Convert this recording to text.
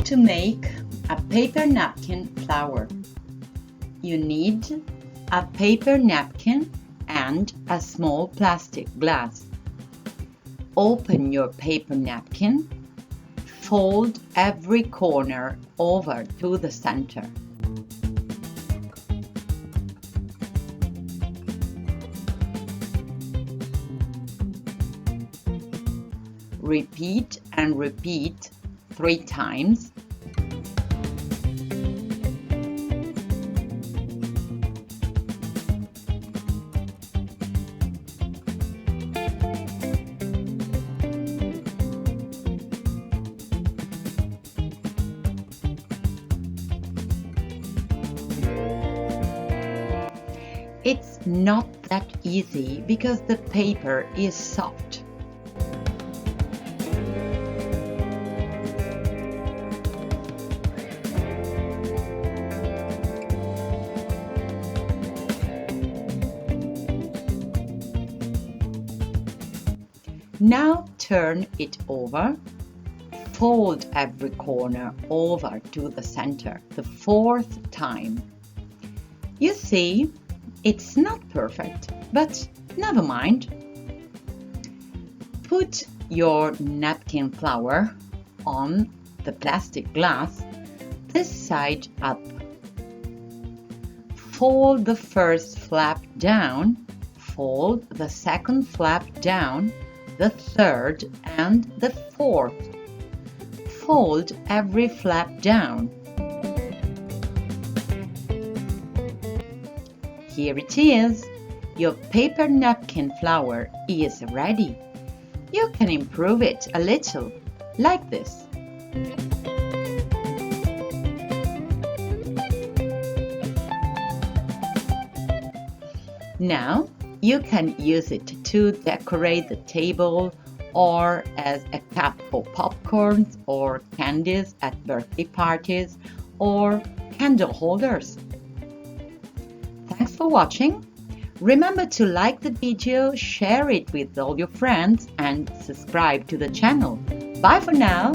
to make a paper napkin flower. You need a paper napkin and a small plastic glass. Open your paper napkin. Fold every corner over to the center. Repeat and repeat 3 times. It's not that easy because the paper is soft. Now turn it over. Fold every corner over to the center the 4th time. You see, it's not perfect, but never mind. Put your napkin flower on the plastic glass, this side up. Fold the first flap down, fold the second flap down, the 3rd and the 4th. Fold every flap down. Here it is. Your paper napkin flower is ready. You can improve it a little, like this. Now, you can use it to decorate the table or as a cup for popcorns or candies at birthday parties or candle holders. Thanks for watching. Remember to like the video, share it with all your friends and subscribe to the channel. Bye for now.